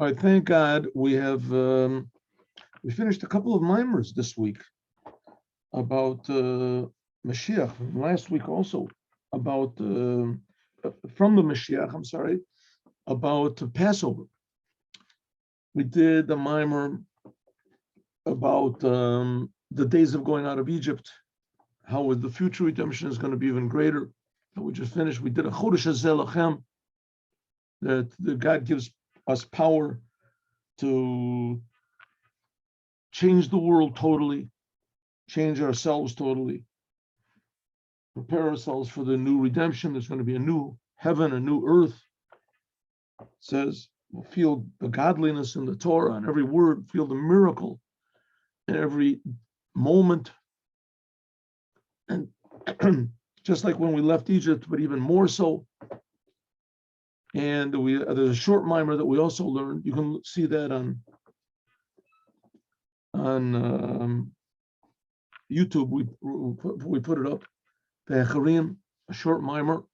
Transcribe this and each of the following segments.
All right, thank God we have we finished a couple of mimers this week about Moshiach. Last week also about from the Moshiach. I'm sorry, about Passover. We did a mimer about the days of going out of Egypt, how the future redemption is going to be even greater. And we just finished. We did a Chodesh Hazeh Lachem, that God gives us power to change the world totally, change ourselves totally, prepare ourselves for the new redemption. There's going to be a new heaven, a new earth. It says we'll feel the godliness in the Torah and every word, feel the miracle in every moment. And just like when we left Egypt, but even more so. And there's a short mimer that we also learned. You can see that on YouTube. We put it up. The Echarim, a short mimer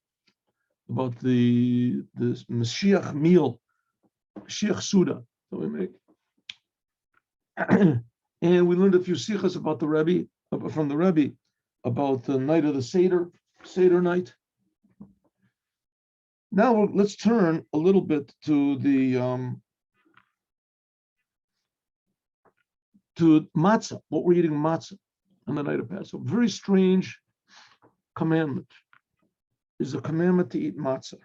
about the Moshiach meal, Moshiach Suda that we make. And we learned a few sichas about the Rebbe, from the Rebbe, about the night of the Seder night. Now let's turn a little bit to the to matzah. What we're eating matzah on the night of Passover. Very strange commandment. Is a commandment to eat matzah.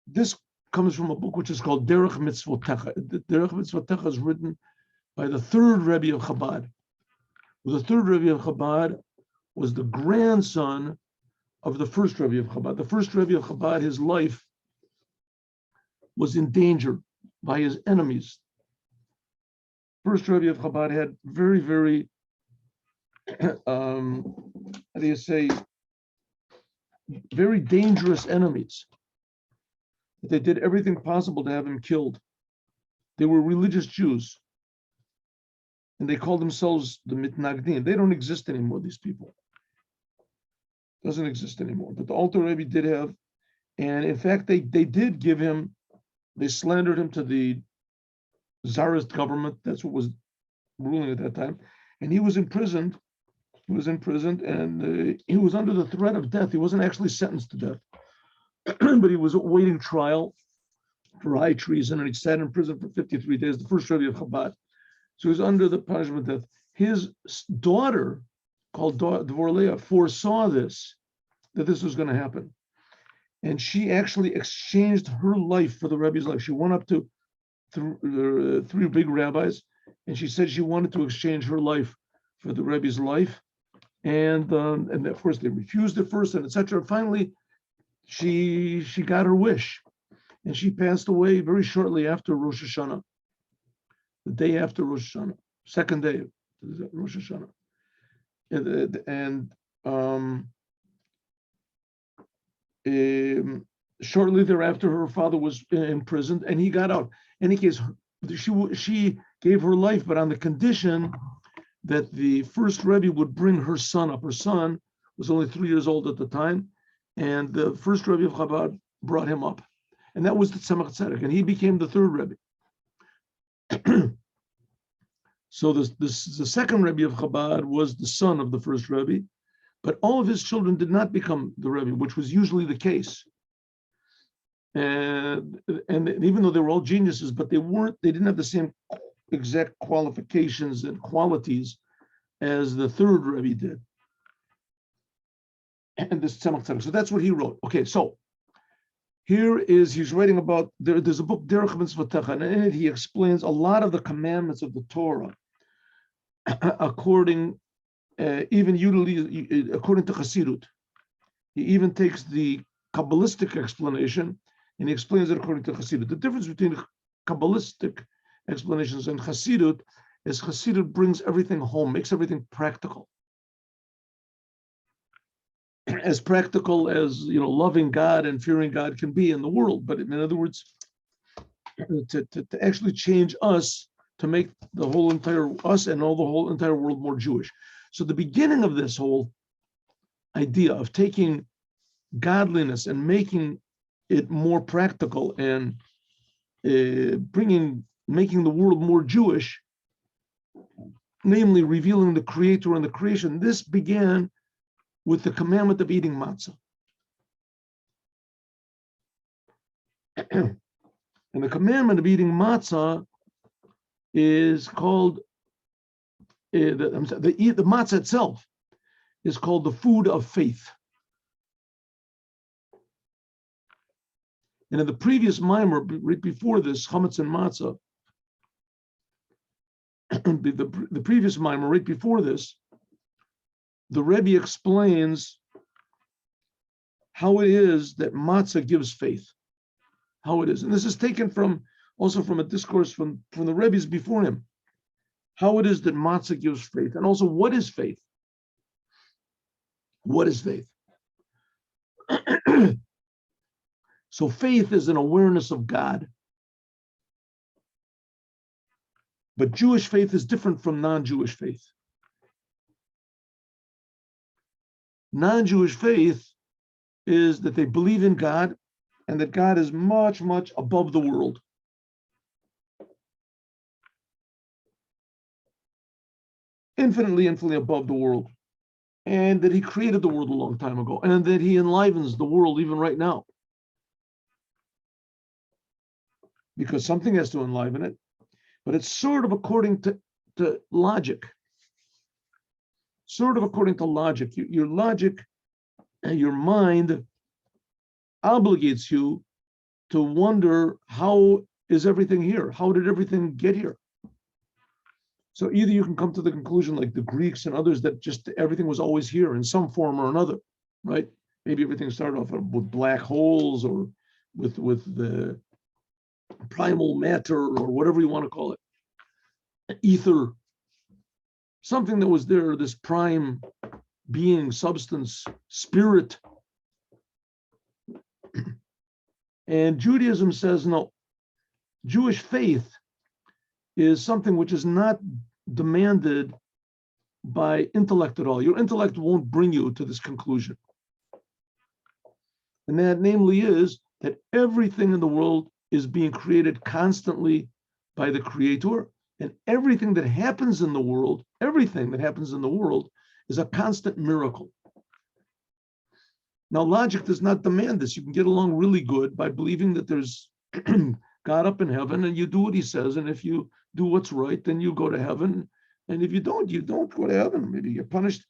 This comes from a book which is called Derech Mitzvotecha. Derech Mitzvotecha is written by the third Rebbe of Chabad. The third Rebbe of Chabad was the grandson of the first Rebbe of Chabad. The first Rebbe of Chabad, his life was endangered by his enemies. First Rebbe of Chabad had very, very, very dangerous enemies. They did everything possible to have him killed. They were religious Jews. And they called themselves the Mitnagdim. They don't exist anymore, these people. Doesn't exist anymore. But the Alter Rebbe did have, and in fact, they did give him, they slandered him to the Tsarist government. That's what was ruling at that time. And he was imprisoned. He was imprisoned, and he was under the threat of death. He wasn't actually sentenced to death, but he was awaiting trial for high treason, and he sat in prison for 53 days, the first Rebbe of Chabad. So he was under the punishment of death. His daughter, called Dvor Leah, foresaw this, that this was going to happen. And she actually exchanged her life for the Rebbe's life. She went up to three big rabbis, and she said she wanted to exchange her life for the Rebbe's life. And of course, they refused at first, and etc. Finally, she got her wish. And she passed away very shortly after Rosh Hashanah. The day after Rosh Hashanah, second day of Rosh Hashanah. Shortly thereafter, her father was imprisoned, and he got out. In any case, she gave her life, but on the condition that the first Rebbe would bring her son up. Her son was only 3 years old at the time, and the first Rebbe of Chabad brought him up, and that was the Tzemach Tzedek, and he became the third Rebbe. So the second Rebbe of Chabad was the son of the first Rebbe, but all of his children did not become the Rebbe, which was usually the case. And even though they were all geniuses, but they didn't have the same exact qualifications and qualities as the third Rebbe did. And this Tzemach Tzedek. So that's what he wrote. Okay, so he's writing about, there's a book, Derech Mitzvotecha, and in it he explains a lot of the commandments of the Torah according to Chassidut. He even takes the Kabbalistic explanation and he explains it according to Chassidut. The difference between Kabbalistic explanations and Chassidut is Chassidut brings everything home, makes everything practical. As practical as loving God and fearing God can be in the world, but in other words, to actually change us, to make the whole entire us and the whole entire world more Jewish. So the beginning of this whole idea of taking godliness and making it more practical and making the world more Jewish, namely revealing the Creator and the creation. This began with the commandment of eating matzah. And the commandment of eating matzah is called, the matzah itself is called the food of faith. And in the previous mimer, right before this, CHAMATZ and MATZA, the previous mimer, right before this, the Rebbe explains how it is that matzah gives faith. How it is. And this is taken also from a discourse from the Rebbe's before him. How it is that matzah gives faith. And also, what is faith? What is faith? So faith is an awareness of God. But Jewish faith is different from non-Jewish faith. Non-Jewish faith is that they believe in God and that God is much, much above the world. Infinitely above the world. And that he created the world a long time ago. And that he enlivens the world even right now. Because something has to enliven it. But it's sort of according to logic. Sort of according to logic. Your logic and your mind obligates you to wonder, how is everything here? How did everything get here? So either you can come to the conclusion, like the Greeks and others, that just everything was always here in some form or another, right? Maybe everything started off with black holes or with the primal matter or whatever you want to call it, ether, something that was there, this prime being, substance, spirit. And Judaism says, no, Jewish faith is something which is not demanded by intellect at all. Your intellect won't bring you to this conclusion. And that namely is that everything in the world is being created constantly by the Creator, and everything that happens in the world, is a constant miracle. Now, logic does not demand this. You can get along really good by believing that there's God up in heaven and you do what he says. And if you do what's right, then you go to heaven. And if you don't go to heaven. Maybe you're punished.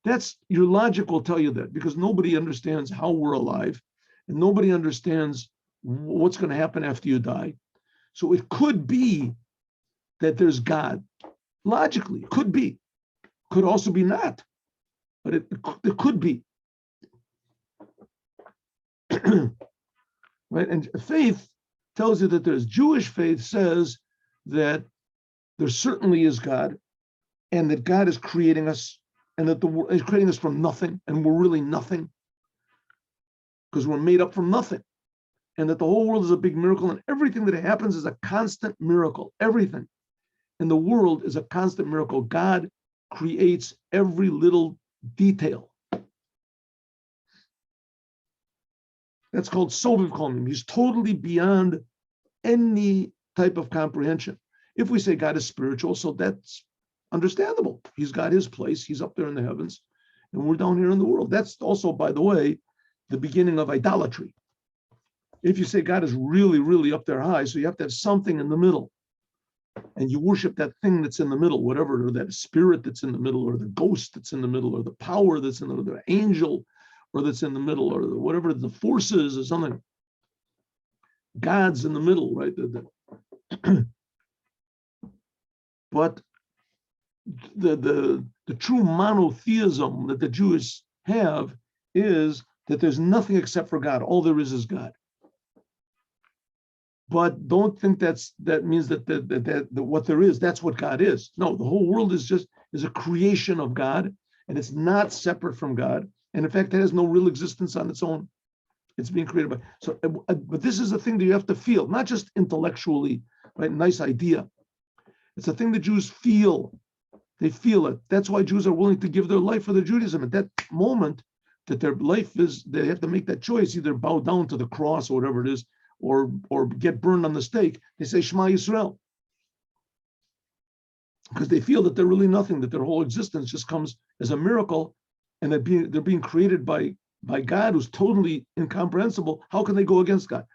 That's your logic will tell you that, because nobody understands how we're alive and nobody understands what's going to happen after you die. So it could be that there's God. Logically, it could be. Could also be not. But it could be. Right? And faith tells you that there's Jewish faith says that there certainly is God, and that God is creating us, and that the world is creating us from nothing, and we're really nothing because we're made up from nothing, and that the whole world is a big miracle, and everything that happens is a constant miracle. Everything in the world is a constant miracle. God creates every little detail. That's called Soviv Kolmim. He's totally beyond any type of comprehension. If we say God is spiritual, so that's understandable. He's got his place. He's up there in the heavens, and we're down here in the world. That's also, by the way, the beginning of idolatry. If you say God is really, really up there high, so you have to have something in the middle, and you worship that thing that's in the middle, whatever, or that spirit that's in the middle, or the ghost that's in the middle, or the power that's in the middle, the angel, or that's in the middle, or whatever the force is, or something. God's in the middle, right? But the true monotheism that the Jews have is that there's nothing except for God. All there is God. But don't think that means that what there is, that's what God is. No, the whole world is a creation of God, and it's not separate from God. And in fact, it has no real existence on its own. It's being created by. So, but this is a thing that you have to feel, not just intellectually, right? Nice idea. It's a thing that Jews feel. They feel it. That's why Jews are willing to give their life for their Judaism. At that moment that their life is, they have to make that choice, either bow down to the cross or whatever it is, or get burned on the stake, they say Shema Yisrael. Because they feel that they're really nothing, that their whole existence just comes as a miracle, and they're being created by God, who's totally incomprehensible. How can they go against God?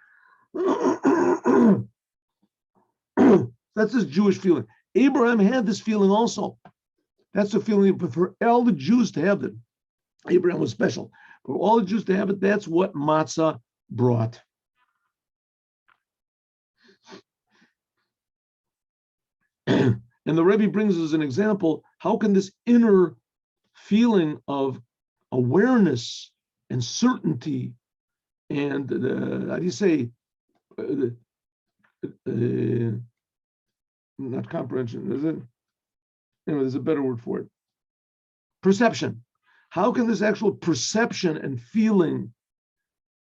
That's this Jewish feeling. Abraham had this feeling also. That's the feeling, but for all the Jews to have it, Abraham was special. For all the Jews to have it, that's what matzah brought. And the Rebbe brings as an example, how can this inner feeling of awareness and certainty and how do you say, not comprehension, is it? Anyway, there's a better word for it. Perception. How can this actual perception and feeling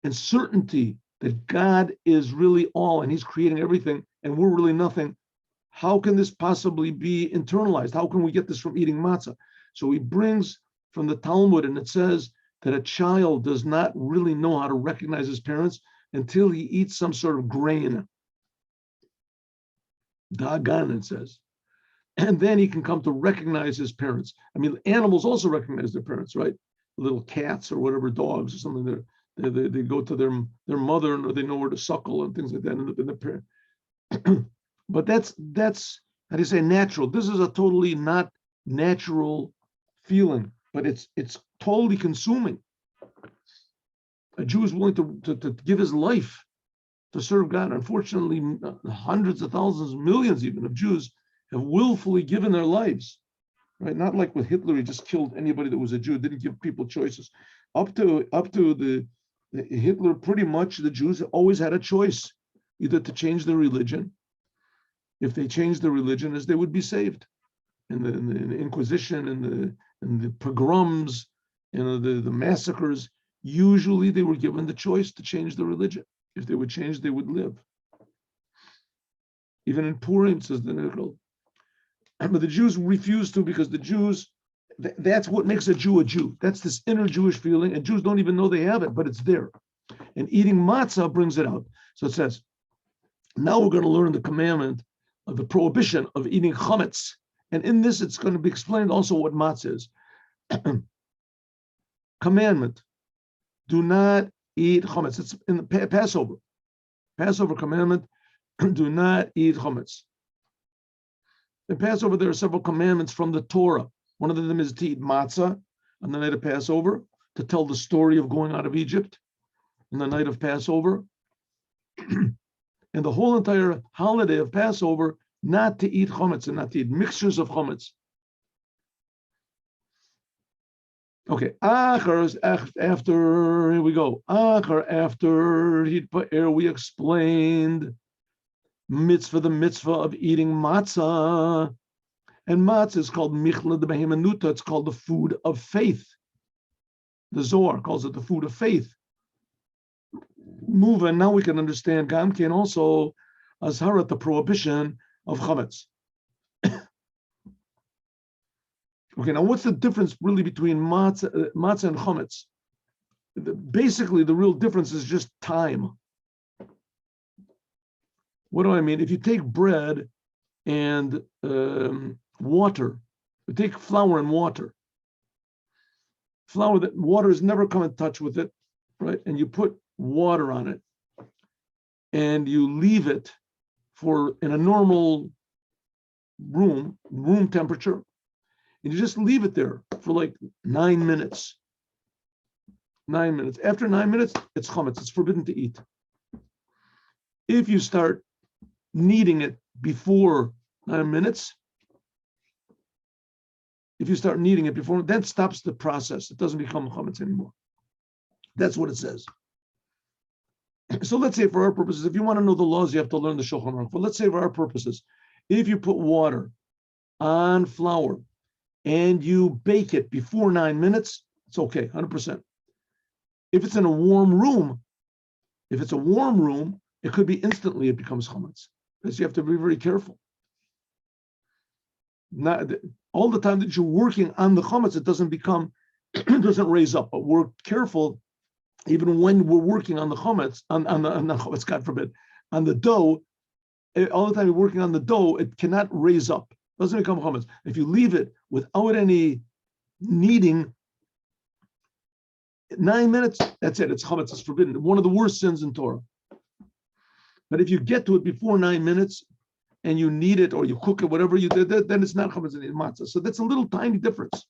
and certainty that God is really all and he's creating everything and we're really nothing, how can this possibly be internalized? How can we get this from eating matzah? So he brings from the Talmud, and it says that a child does not really know how to recognize his parents until he eats some sort of grain. Dagan, it says. And then he can come to recognize his parents. I mean, animals also recognize their parents, right? Little cats or whatever, dogs or something. They go to their mother, or they know where to suckle and things like that. And the parent. But that's how do you say, natural. This is a totally not natural feeling, but it's totally consuming. A Jew is willing to give his life to serve God. Unfortunately, hundreds of thousands, millions even of Jews have willfully given their lives, right? Not like with Hitler, he just killed anybody that was a Jew, didn't give people choices. Up to the Hitler, pretty much the Jews always had a choice, either to change their religion. If they changed their religion, as they would be saved. In the Inquisition and the pogroms and the massacres, usually they were given the choice to change the religion. If they would change, they would live. Even in Purim, says the Nechel. But the Jews refused to, because the Jews, that's what makes a Jew a Jew. That's this inner Jewish feeling, and Jews don't even know they have it, but it's there. And eating matzah brings it out. So it says, now we're going to learn the commandment of the prohibition of eating CHAMATZ. And in this, it's going to be explained also what matzah is. Commandment, do not eat CHAMATZ. It's in the Passover. Passover commandment, do not eat CHAMATZ. In Passover, there are several commandments from the Torah. One of them is to eat matzah on the night of Passover, to tell the story of going out of Egypt on the night of Passover. And the whole entire holiday of Passover, not to eat chametz and not to eat mixtures of chametz. Okay, after, here we go. After we explained the mitzvah of eating matzah. And matzah is called michla de behemonuta. It's called the food of faith. The Zohar calls it the food of faith. Move, and now we can understand Gamkin also azharat, the prohibition of chametz. Okay, now what's the difference really between matzah and chametz? Basically, the real difference is just time. What do I mean? If you take bread and water, you take flour and water. Flour, that water has never come in touch with it, right? And you put water on it, and you leave it for in a normal room temperature, and you just leave it there for like 9 minutes. 9 minutes. After 9 minutes, it's chametz. It's forbidden to eat. If you start kneading it before 9 minutes, that stops the process. It doesn't become chametz anymore. That's what it says. So let's say for our purposes, if you want to know the laws, you have to learn the Shulchan Aruch. But let's say for our purposes, if you put water on flour and you bake it before 9 minutes, it's okay, 100%. If it's in a warm room, it could be instantly it becomes chametz. Because you have to be very careful. Not all the time that you're working on the chametz, it doesn't raise up. But we're careful even when we're working on the chametz, on the chametz, God forbid, on the dough, all the time you're working on the dough, it cannot raise up. It doesn't become chametz. If you leave it without any kneading, 9 minutes, that's it. It's chametz. It's forbidden. One of the worst sins in Torah. But if you get to it before 9 minutes and you knead it or you cook it, whatever you did, then it's not chametz and matzah. So that's a little tiny difference.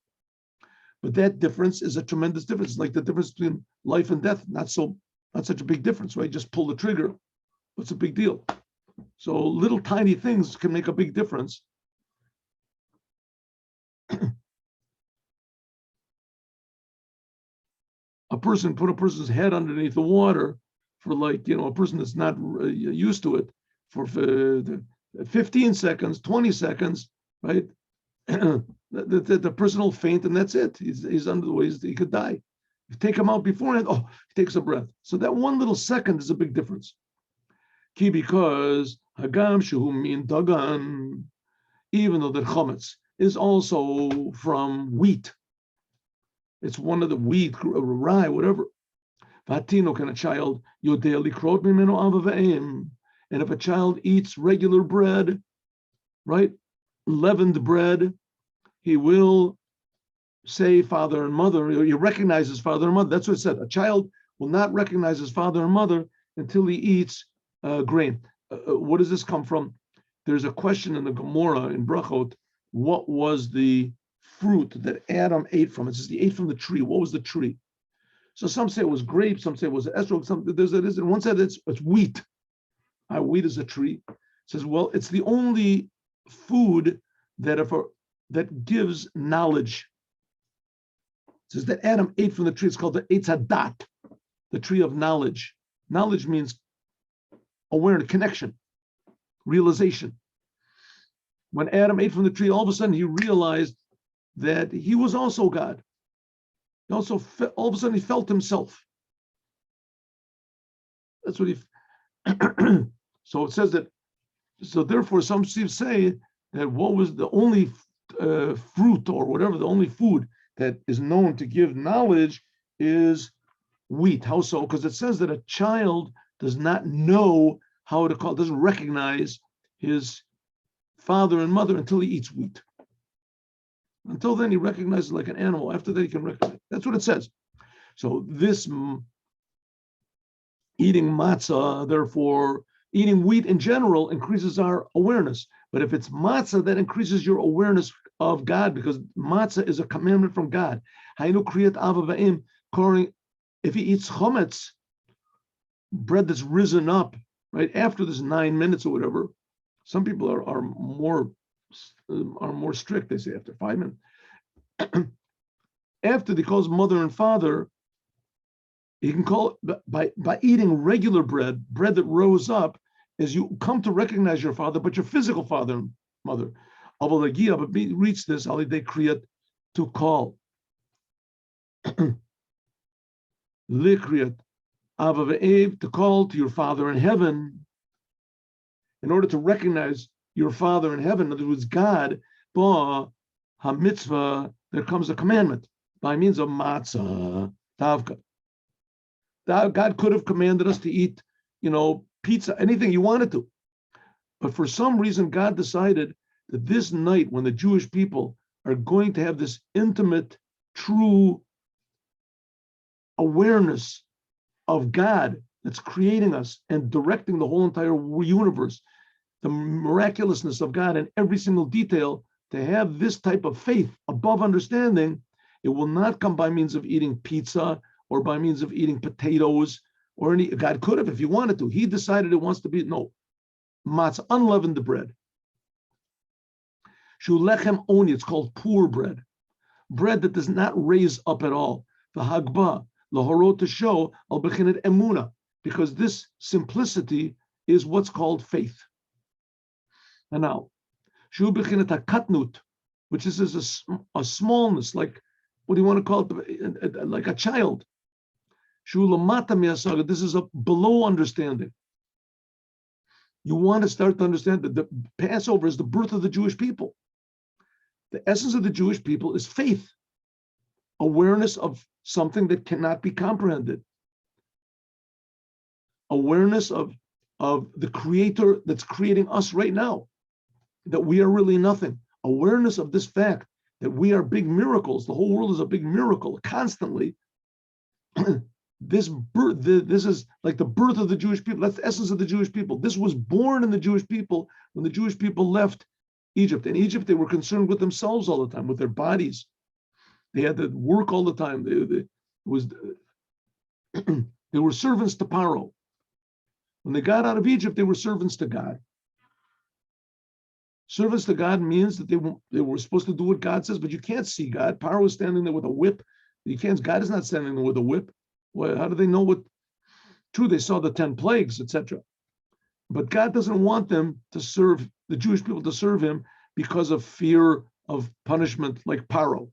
But that difference is a tremendous difference. It's like the difference between life and death. Not such a big difference, right? Just pull the trigger. What's a big deal? So little tiny things can make a big difference. Put a person's head underneath the water for a person that's not used to it for 15 seconds, 20 seconds, right? the person will faint and that's it. He's under the waves, he could die. If you take him out beforehand, he takes a breath. So that one little second is a big difference. Because Hagam Shehu Min Dagan, even though the chametz is also from wheat, it's one of the wheat, rye, whatever. Vatino can a child yodeli krot mimeno ava ve'em, and if a child eats regular bread, right, leavened bread, he will say father and mother. He recognizes father and mother. That's what it said. A child will not recognize his father and mother until he eats grain. What does this come from? There's a question in the Gemara in Brachot. What was the fruit that Adam ate from? It says he ate from the tree. What was the tree? So some say it was grapes, some say it was estrog, and one said it's wheat. Wheat is a tree. It says, well, it's the only food that gives knowledge. It says that Adam ate from the tree. It's called the Eitz Hadat, the tree of knowledge. Knowledge means awareness, connection, realization. When Adam ate from the tree, all of a sudden he realized that he was also God. He also, all of a sudden, he felt himself. That's what he. So it says that. So therefore, some say that what was the only fruit or whatever, the only food that is known to give knowledge is wheat. How so? Because it says that a child does not know how to call, doesn't recognize his father and mother until he eats wheat. Until then, he recognizes like an animal. After that, he can recognize. That's what it says. So this eating matzah, therefore, eating wheat in general increases our awareness. But if it's matzah, that increases your awareness of God, because matzah is a commandment from God. If he eats chametz, bread that's risen up right after this 9 minutes or whatever, some people are more strict. They say after 5 minutes. After he calls mother and father, he can call by eating regular bread that rose up, as you come to recognize your father, but your physical father and mother. But reach this, they create to call. To call to your father in heaven, in order to recognize your father in heaven, in other words, God, mitzvah, there comes a commandment by means of matzah, davka. God could have commanded us to eat, pizza, anything you wanted to. But for some reason, God decided that this night, when the Jewish people are going to have this intimate, true awareness of God that's creating us and directing the whole entire universe, the miraculousness of God in every single detail, to have this type of faith above understanding, it will not come by means of eating pizza or by means of eating potatoes or any. God could have if he wanted to. He decided it wants to be matzah, unleavened bread. Shulechem oni, it's called poor bread that does not raise up at all. The hagbah lahorot, to show al bechinet emuna, because this simplicity is what's called faith. And now, shu bechinet hakatnut, which is a smallness, like what do you want to call it, like a child. Shu lamata miyasaga, this is a below understanding. You want to start to understand that the Passover is the birth of the Jewish people. The essence of the Jewish people is faith, awareness of something that cannot be comprehended. awareness of the creator that's creating us right now, that we are really nothing. Awareness of this fact that we are big miracles. The whole world is a big miracle constantly. This is like the birth of the Jewish people. That's the essence of the Jewish people. This was born in the Jewish people when the Jewish people left Egypt. In Egypt, they were concerned with themselves all the time, with their bodies. They had to work all the time. They were servants to Paro. When they got out of Egypt, they were servants to God. Servants to God means that they were supposed to do what God says, but you can't see God. Paro is standing there with a whip. God is not standing there with a whip. Well, how do they know what? True, they saw the 10 plagues, etc. But God doesn't want them to serve, the Jewish people to serve him because of fear of punishment like Paro.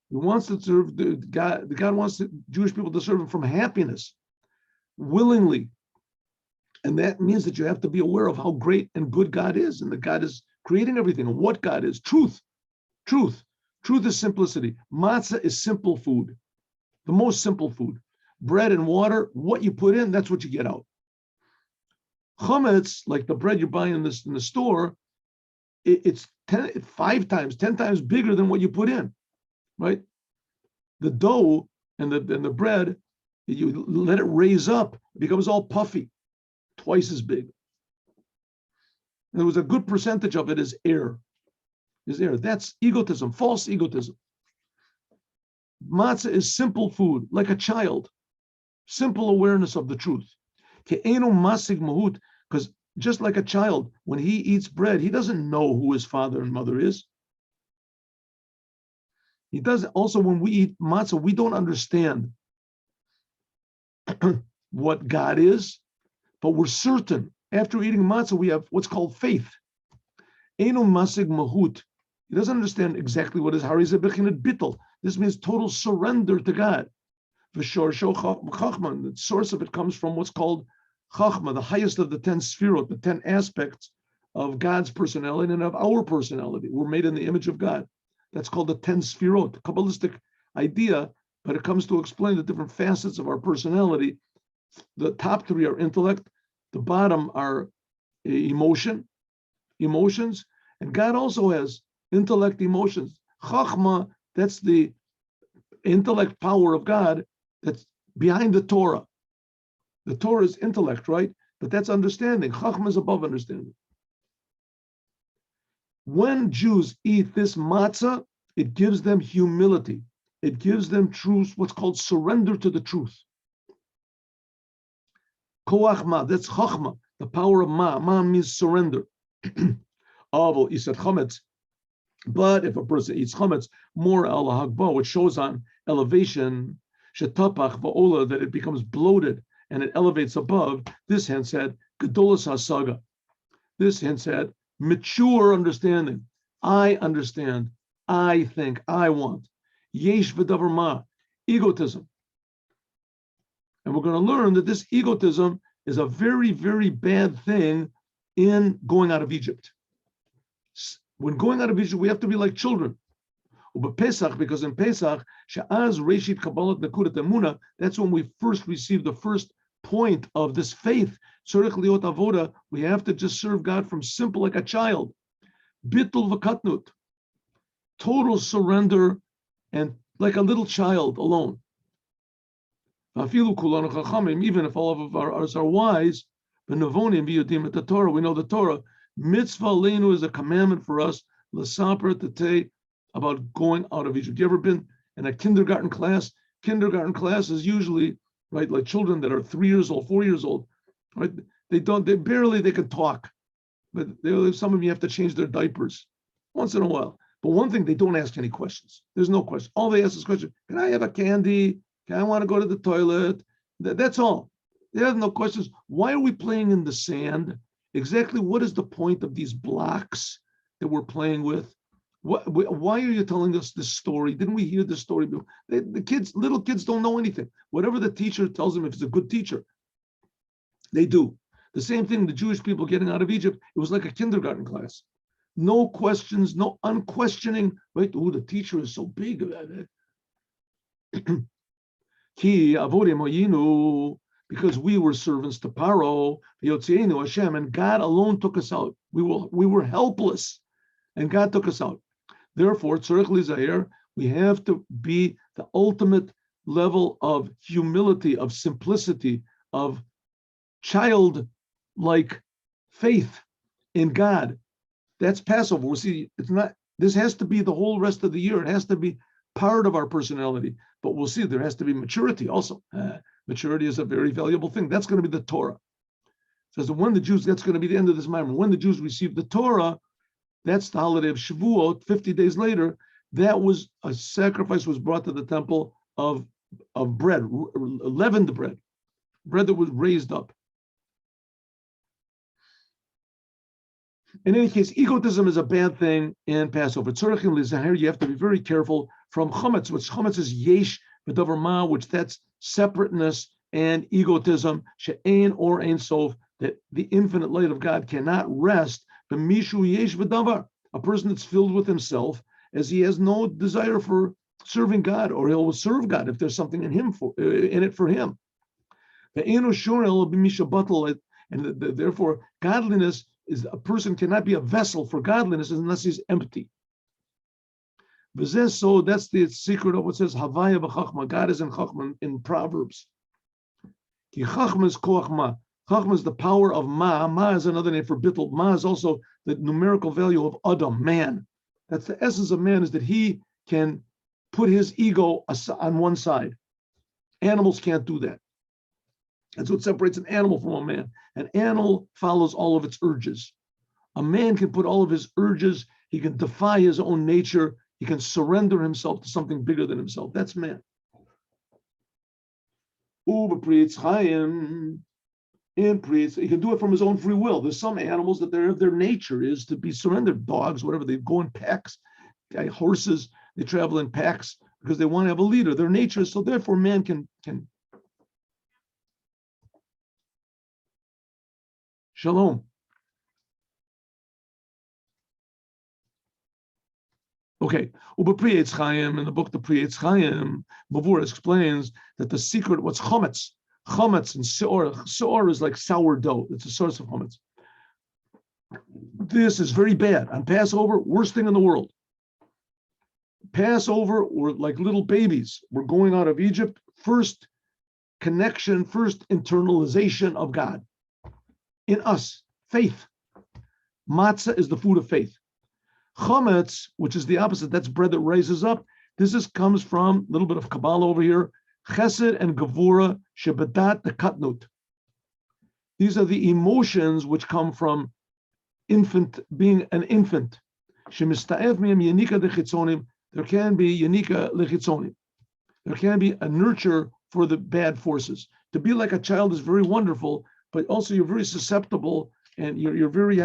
He wants to serve God wants the Jewish people to serve him from happiness, willingly. And that means that you have to be aware of how great and good God is, and that God is creating everything, and what God is. Truth is simplicity. Matzah is simple food, the most simple food. Bread and water, what you put in, that's what you get out. CHAMATZ, like the bread you buy in the store, it's 10 times bigger than what you put in, right? The dough and the bread, you let it raise up, it becomes all puffy, twice as big. And there was a good percentage of it is air. That's egotism, false egotism. Matzah is simple food, like a child, simple awareness of the truth. Because just like a child, when he eats bread, he doesn't know who his father and mother is. He doesn't. Also, when we eat matzah, we don't understand what God is, but we're certain. After eating matzah, we have what's called faith. Eino masig mahut. He doesn't understand exactly what is harizeh bechinat bittul. This means total surrender to God. V'shorasho chachma. The source of it comes from what's called chachma, the highest of the 10 sfirot, the 10 aspects of God's personality and of our personality. We're made in the image of God. That's called the 10 sfirot, a Kabbalistic idea, but it comes to explain the different facets of our personality. The top 3 are intellect, the bottom are emotions, and God also has intellect, emotions. Chachma, that's the intellect power of God that's behind the Torah. The Torah is intellect, right? But that's understanding. Chachma is above understanding. When Jews eat this matzah, it gives them humility. It gives them truth, what's called surrender to the truth. Koach ma, that's chachma, the power of ma. Ma means surrender. Avo isat chametz. But if a person eats chametz, more al hagba, which shows on elevation, shetapach va'ola, that it becomes bloated and it elevates above. This hence had gedolas hasaga. This hence had mature understanding. I understand. I think. I want. Yesh v'davar ma, egotism. And we're going to learn that this egotism is a very, very bad thing in going out of Egypt. When going out of Egypt, we have to be like children. Pesach, because in Pesach, she'az reshit kabbalat nekudat emuna, that's when we first receive the first point of this faith. Tzorech liot avoda, we have to just serve God from simple like a child. Bittul v'katnut, total surrender and like a little child alone. Even if all of us are wise, we know the Torah. Mitzvah leinu is a commandment for us, l'saper tetei, about going out of Egypt. You ever been in a kindergarten class? Kindergarten class is usually, right, like children that are 3 years old, 4 years old, right? They can talk, but some of you have to change their diapers once in a while. But one thing, they don't ask any questions. There's no question. All they ask is question, can I have a candy? I want to go to the toilet. That's all. They have no questions. Why are we playing in the sand? Exactly what is the point of these blocks that we're playing with? Why are you telling us this story? Didn't we hear this story before? Little kids don't know anything. Whatever the teacher tells them, if it's a good teacher, they do. The same thing, the Jewish people getting out of Egypt, it was like a kindergarten class. No questions, no unquestioning, right? Oh, the teacher is so big about it. because we were servants to Paro, Yotzeinu Hashem, and God alone took us out. We were helpless, and God took us out. Therefore, Tzorech Lizayer, we have to be the ultimate level of humility, of simplicity, of childlike faith in God. That's Passover. We'll see, it's not, this has to be the whole rest of the year. It has to be part of our personality. But we'll see, there has to be maturity also. Maturity is a very valuable thing. That's going to be the Torah. It says that when the Jews, that's going to be the end of this moment. When the Jews received the Torah, that's the holiday of Shavuot, 50 days later, that was a sacrifice was brought to the temple of bread, leavened bread that was raised up. In any case, egotism is a bad thing in Passover. Tzorech Lizaher, you have to be very careful from chametz, which chametz is yesh v'davar ma, which that's separateness and egotism, she'ein or ein sof, that the infinite light of God cannot rest. B'mishu yesh v'davar, a person that's filled with himself, as he has no desire for serving God, or he'll serve God if there's something in it for him. And therefore, godliness is a person cannot be a vessel for godliness unless he's empty. So that's the secret of what says Havaya v'chachma. God is in chachma in Proverbs. Ki chachma is koach ma. Chachma is the power of ma. Ma is another name for bittul. Ma is also the numerical value of Adam, man. That's the essence of man, is that he can put his ego on one side. Animals can't do that. That's what separates an animal from a man. An animal follows all of its urges. A man can put all of his urges, he can defy his own nature, he can surrender himself to something bigger than himself. That's man. He can do it from his own free will. There's some animals that their nature is to be surrendered. Dogs, whatever, they go in packs. Horses, they travel in packs because they want to have a leader. Their nature is so. Therefore, man can. Shalom. Okay, in the book The Pri Eitz Chaim, Mavur explains that the secret, what's chametz and seor is like sourdough. It's a source of chametz. This is very bad. On Passover, worst thing in the world. Passover, we're like little babies. We're going out of Egypt. First connection, first internalization of God in us, faith. Matzah is the food of faith. Chametz, which is the opposite, that's bread that rises up. Comes from a little bit of Kabbalah over here. Chesed and Gevura, Shebedat the Katnut. These are the emotions which come from being an infant. Shemista'ev miyam yenika dechitzonim. There can be yenika lechitzonim. There can be a nurture for the bad forces. To be like a child is very wonderful, but also you're very susceptible and you're very,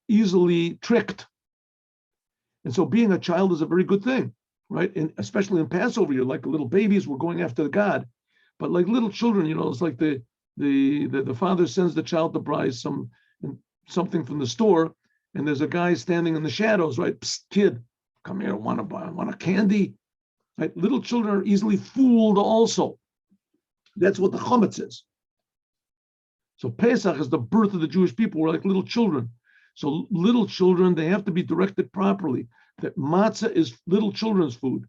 easily tricked. And so being a child is a very good thing, right? And especially in Passover, you're like little babies, we're going after God. But like little children, it's like the father sends the child to buy something from the store, and there's a guy standing in the shadows, right? Psst, kid, come here, want a candy? Right? Little children are easily fooled also. That's what the chametz is. So Pesach is the birth of the Jewish people. We're like little children. So little children, they have to be directed properly. That matzah is little children's food.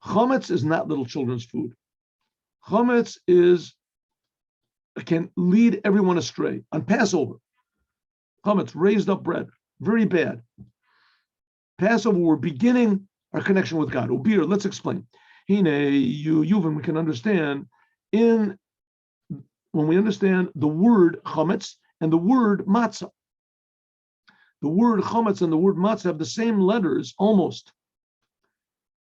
Chametz is not little children's food. Chametz can lead everyone astray. On Passover, chametz, raised up bread, very bad. Passover, we're beginning our connection with God. Ubir, let's explain. Yuvin, we can understand when we understand the word chametz and the word matzah. The word chametz and the word matzah have the same letters almost.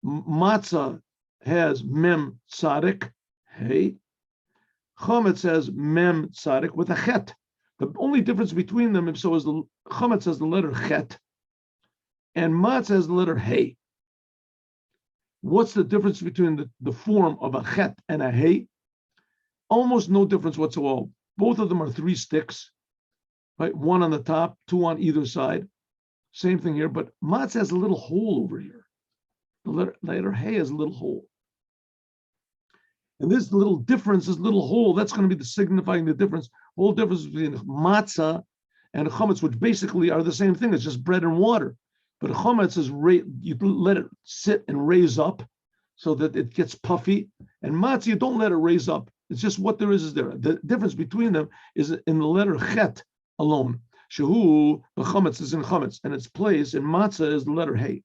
Matzah has mem tzadik, hey. Chametz has mem tzadik with a chet. The only difference between them, if so, is the chametz has the letter chet, and matzah has the letter hey. What's the difference between the form of a chet and a hey? Almost no difference whatsoever. Both of them are 3 sticks, right? 1 on the top, 2 on either side. Same thing here, but matzah has a little hole over here. The letter hey has a little hole. And this little difference, this little hole, that's going to be the signifying the difference. Whole difference between matzah and chametz, which basically are the same thing. It's just bread and water. But chametz is you let it sit and raise up so that it gets puffy. And matzah, you don't let it raise up. It's just what there is there. The difference between them is in the letter chet alone. Shehu, the chametz is in chametz, and its place in matzah is the letter hey.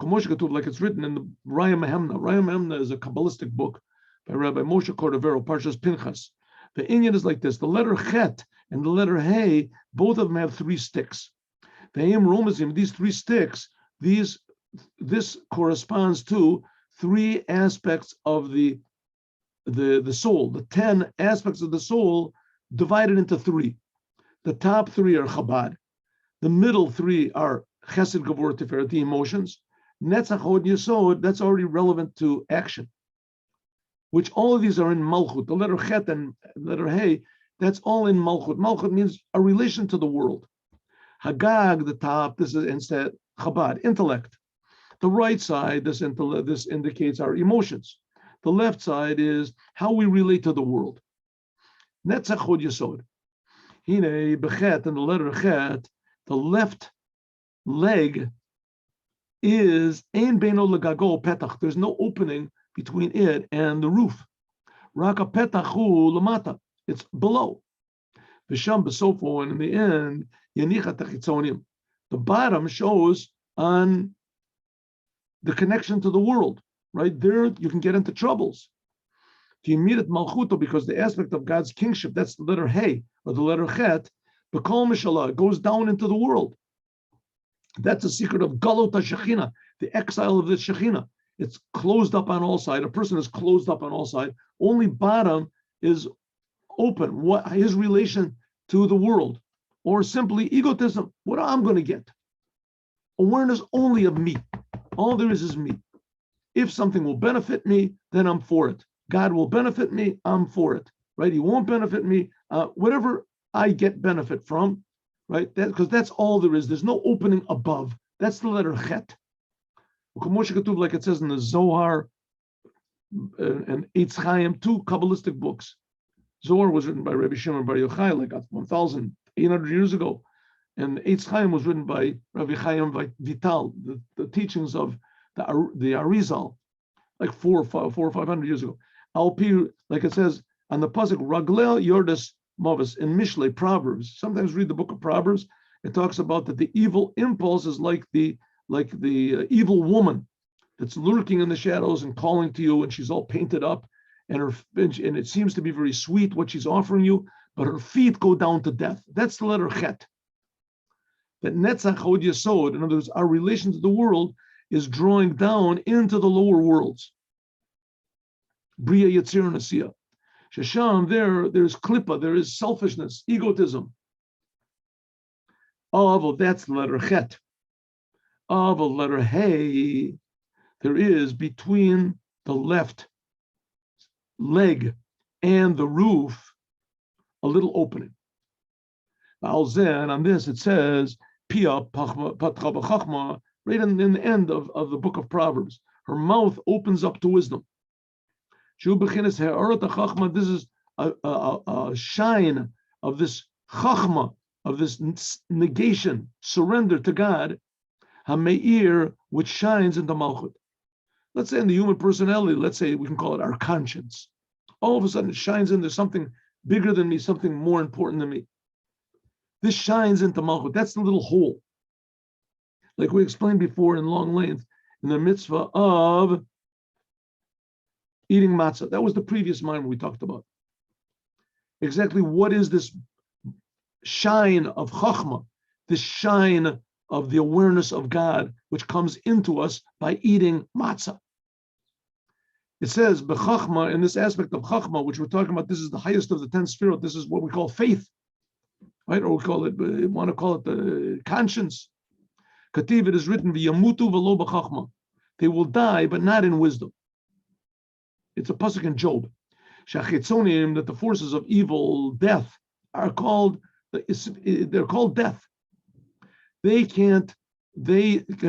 Like it's written in the Raya Mehemna. Raya Mehemna is a Kabbalistic book by Rabbi Moshe Cordovero, Parshas Pinchas. The Inyan is like this: the letter chet and the letter hey, both of them have 3 sticks. The Hayim Romazim, these 3 sticks, this corresponds to 3 aspects of the soul, the 10 aspects of the soul divided into 3. The top 3 are Chabad. The middle 3 are Chesed, Gevurah, Tiferet, the emotions. Netzach, Hod, Yesod, that's already relevant to action, which all of these are in Malchut. The letter Chet and letter Hey, that's all in Malchut. Malchut means a relation to the world. Hagag, the top, this is instead Chabad, intellect. The right side, this indicates our emotions. The left side is how we relate to the world. Netzach, Hod, Yesod. Hine, Bechet, and the letter Chet, the left leg is ein beino legago petach. There's no opening between it and the roof. Raka petachu lamata. It's below. V'sham besofo, and in the end, yanicha tachitzonium. The bottom shows on the connection to the world. Right there, you can get into troubles. Kimirat malchuto, because the aspect of God's kingship, that's the letter Hey or the letter Chet. B'kol mishalah goes down into the world. That's the secret of Galot HaShekhinah, the exile of the Shekhinah. It's closed up on all sides. A person is closed up on all sides. Only bottom is open. What his relation to the world, or simply egotism. What I'm going to get? Awareness only of me. All there is me. If something will benefit me, then I'm for it. God will benefit me, I'm for it. Right? He won't benefit me. Whatever I get benefit from, right? Because that's all there is. There's no opening above. That's the letter Chet. Like it says in the Zohar and Eitz Chaim, 2 Kabbalistic books. Zohar was written by Rabbi Shimon Bar Yochai like 1,800 years ago. And Eitz Chaim was written by Rabbi Chaim Vital, the teachings of the Arizal, like 400 or 500 years ago. Alpi, like it says on the pasuk, Raglel Yordas Mavis in Mishlei, Proverbs. Sometimes read the book of Proverbs. It talks about that the evil impulse is like the evil woman that's lurking in the shadows and calling to you, and she's all painted up, and it seems to be very sweet what she's offering you, but her feet go down to death. That's the letter Chet. That Netzach Hod Yesod, in other words, our relation to the world is drawing down into the lower worlds. Bria Yetzir Nasiya. Shesham, there's klippa, there is selfishness, egotism. Well, that's the letter Chet. The letter Hey, there is between the left leg and the roof a little opening. And on this it says, Pia Patra B'Chachma, right in the end of the book of Proverbs. Her mouth opens up to wisdom. This is a shine of this chachma, of this negation, surrender to God, hameir, which shines into malchut. Let's say in the human personality, let's say we can call it our conscience. All of a sudden it shines in, there's something bigger than me, something more important than me. This shines into malchut. That's the little hole. Like we explained before in long length, in the mitzvah of eating matzah. That was the previous mind we talked about. Exactly what is this shine of chachma, this shine of the awareness of God, which comes into us by eating matzah. It says, b'chachma, in this aspect of chachma, which we're talking about, this is the highest of the 10 spherot. This is what we call faith, right? Or we want to call it the conscience. Kativ, it is written, v'yamutu v'lo b'chachma. They will die, but not in wisdom. It's a pasuk in Job. Shachitzonim, that the forces of evil, death, are called, they're called death. They can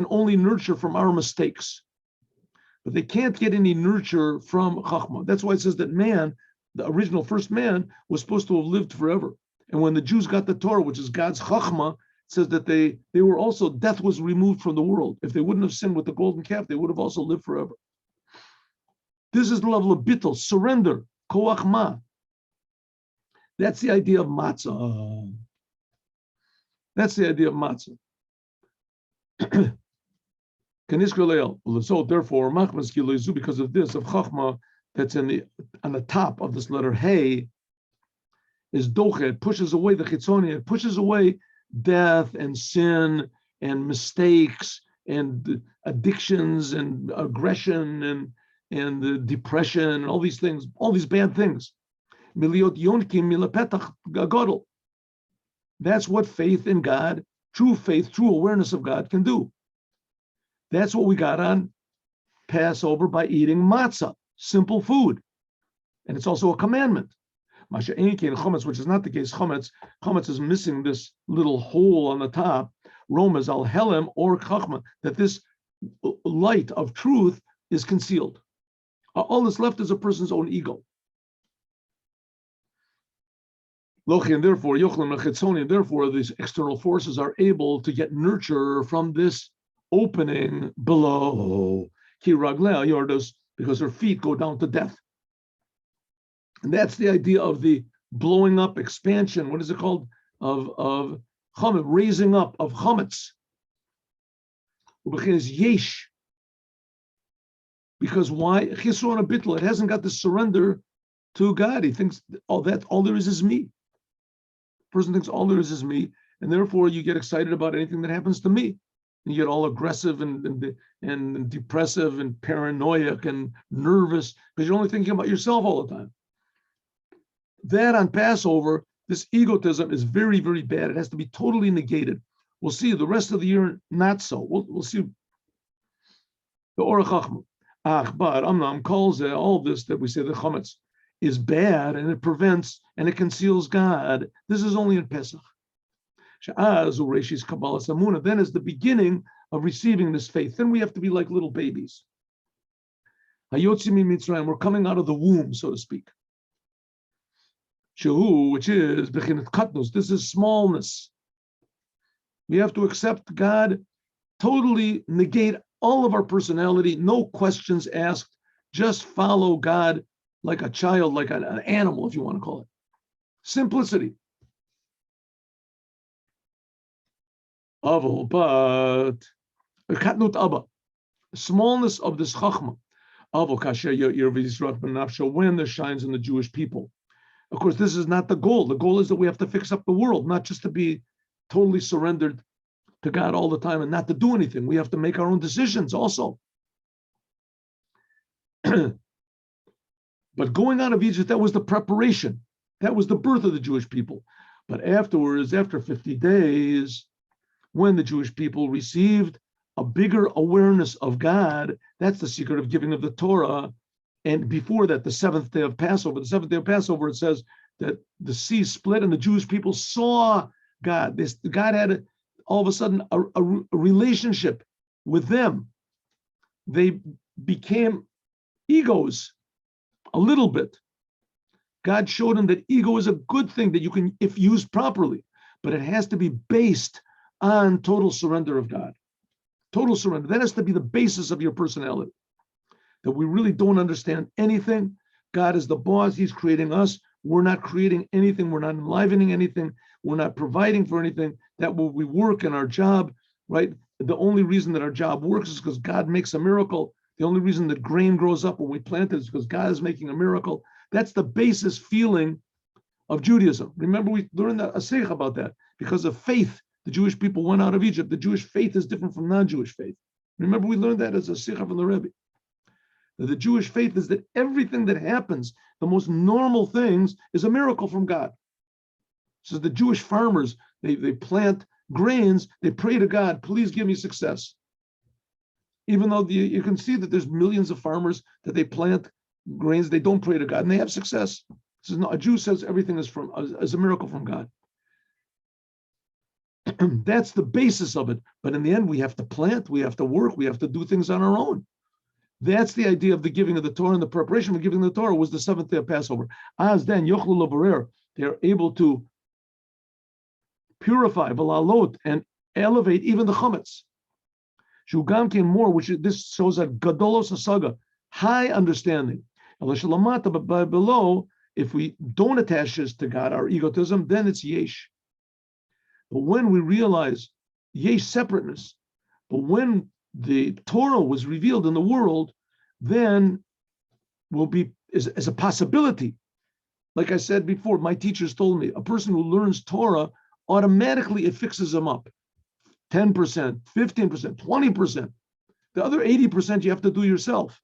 only nurture from our mistakes. but they can't get any nurture from Chachma. That's why it says that man, the original first man, was supposed to have lived forever. And when the Jews got the Torah, which is God's Chachma, it says that they were also, death was removed from the world. If they wouldn't have sinned with the golden calf, they would have also lived forever. This is the level of bittul, surrender, koach ma. That's the idea of matzah. That's the idea of matzah. So therefore, because of this, of chachma, that's on the top of this letter hey, is doche. It pushes away the chitzoni. It pushes away death and sin and mistakes and addictions and aggression and depression and all these things, all these bad things. That's what faith in God, true faith, true awareness of God can do. That's what we got on Passover by eating matzah, simple food. And it's also a commandment. Masha Einkein chametz, which is not the case. Chametz is missing this little hole on the top. Romaz al helem or chachma, that this light of truth is concealed. All that's left is a person's own ego. Lochi, and therefore, Yochlim Chitzoni, and therefore these external forces are able to get nurture from this opening below. Ki raglea yordos, because her feet go down to death. And that's the idea of the blowing up expansion. What is it called? Of chametz, raising up of chametz. Is yesh. Because why? Chisron bittul. It hasn't got the surrender to God. He thinks all there is me. Person thinks all there is me, and therefore you get excited about anything that happens to me. You get all aggressive and depressive and paranoid and nervous because you're only thinking about yourself all the time. That on Passover, this egotism is very, very bad. It has to be totally negated. We'll see the rest of the year, not so. We'll see. The Orach Chachma. But Amnam calls it all this that we say the chametz is bad and it prevents and it conceals God. This is only in Pesach. Then is the beginning of receiving this faith. Then we have to be like little babies. We're coming out of the womb, so to speak. Which is this is smallness. We have to accept God, totally negate all of our personality, no questions asked, just follow God like a child, like an animal, if you want to call it. Simplicity. But smallness of this chachma, when there shines in the Jewish people. Of course, this is not the goal. The goal is that we have to fix up the world, not just to be totally surrendered to God all the time and not to do anything. We have to make our own decisions also. But going out of Egypt, that was the preparation. That was the birth of the Jewish people. But afterwards, after 50 days, when the Jewish people received a bigger awareness of God, that's the secret of giving of the Torah. And before that, the seventh day of Passover, it says that the sea split and the Jewish people saw God. God had all of a sudden a relationship with them. They became egos a little bit. God showed them that ego is a good thing that you can, if used properly, but it has to be based on total surrender of God. Total surrender. That has to be the basis of your personality. That we really don't understand anything. God is the boss. He's creating us. We're not creating anything. We're not enlivening anything. We're not providing for anything. That will we work in our job, right? The only reason that our job works is because God makes a miracle. The only reason that grain grows up when we plant it is because God is making a miracle. That's the basis feeling of Judaism. Remember, we learned a seich about that. Because of faith, the Jewish people went out of Egypt. The Jewish faith is different from non-Jewish faith. Remember, we learned that as a seich from the Rebbe. That the Jewish faith is that everything that happens, the most normal things, is a miracle from God. So the Jewish farmers, they plant grains, they pray to God, please give me success. Even though you can see that there's millions of farmers that they plant grains, they don't pray to God, and they have success. This is not, a Jew says everything is as a miracle from God. That's the basis of it. But in the end, we have to plant, we have to work, we have to do things on our own. That's the idea of the giving of the Torah, and the preparation for giving the Torah was the seventh day of Passover. As then, Yochlu Laborer, they're able to purify, Balalot, and elevate even the chametz. Shugam came more, which this shows that Gadolos Asaga, high understanding. But by below, if we don't attach this to God, our egotism, then it's yesh. But when we realize yesh separateness, but when the Torah was revealed in the world, then will be as a possibility. Like I said before, my teachers told me, a person who learns Torah, automatically it fixes him up. 10%, 15%, 20%. The other 80% you have to do yourself.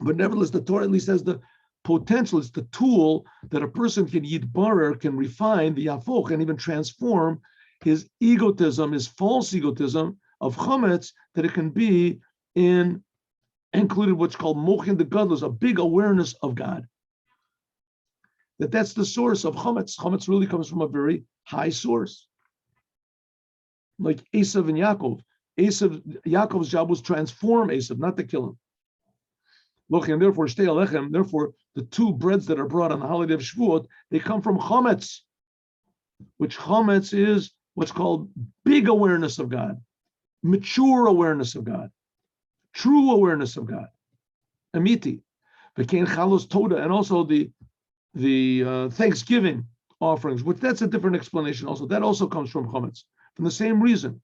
But nevertheless, the Torah at least has the potential, it's the tool that a person can yitbarer, can refine the yafoch, and even transform his egotism, his false egotism of chametz, that it can be included what's called mochin de gadlus, a big awareness of God. That's the source of chametz. Chametz really comes from a very high source. Like Esav and Yaakov. Yaakov's job was transform Esav, not to kill him. And therefore, shtei alechem, therefore, the two breads that are brought on the holiday of Shavuot, they come from chametz, which chametz is what's called big awareness of God, mature awareness of God, true awareness of God, amiti. Became chalos toda, and also the Thanksgiving offerings, which that's a different explanation also. That also comes from chametz, from the same reason.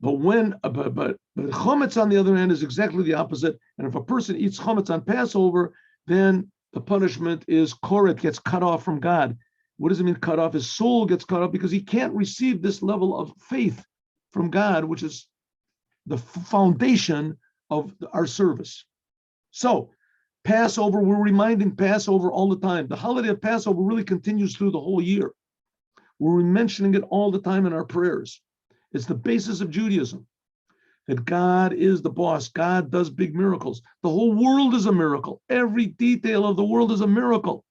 But chametz on the other hand is exactly the opposite. And if a person eats chametz on Passover, then the punishment is koret, gets cut off from God. What does it mean cut off? His soul gets cut off because he can't receive this level of faith from God, which is the foundation of our service. So Passover, we're reminding Passover all the time. The holiday of Passover really continues through the whole year. We're mentioning it all the time in our prayers. It's the basis of Judaism, that God is the boss. God does big miracles. The whole world is a miracle. Every detail of the world is a miracle.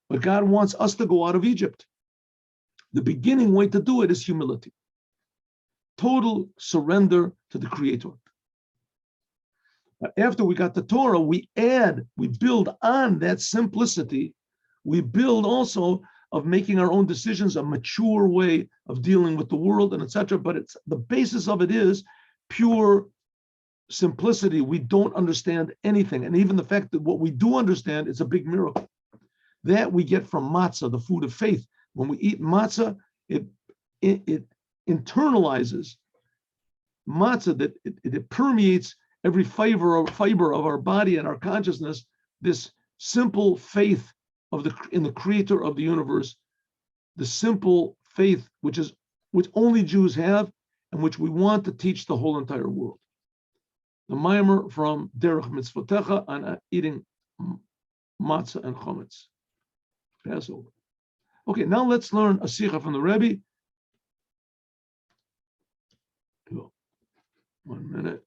But God wants us to go out of Egypt. The beginning way to do it is humility. Total surrender to the Creator. But after we got the Torah, we build on that simplicity. We build also of making our own decisions, a mature way of dealing with the world, and etc. But it's the basis of it is pure simplicity. We don't understand anything, and even the fact that what we do understand is a big miracle. That we get from matzah, the food of faith. When we eat matzah, it internalizes matzah, that it permeates every fiber of our body and our consciousness. This simple faith in the Creator of the universe, the simple faith which only Jews have, and which we want to teach the whole entire world. The mimer from Derech Mitzvotecha on eating matzah and chametz, Passover. Okay, now let's learn a sikha from the Rebbe. 1 minute.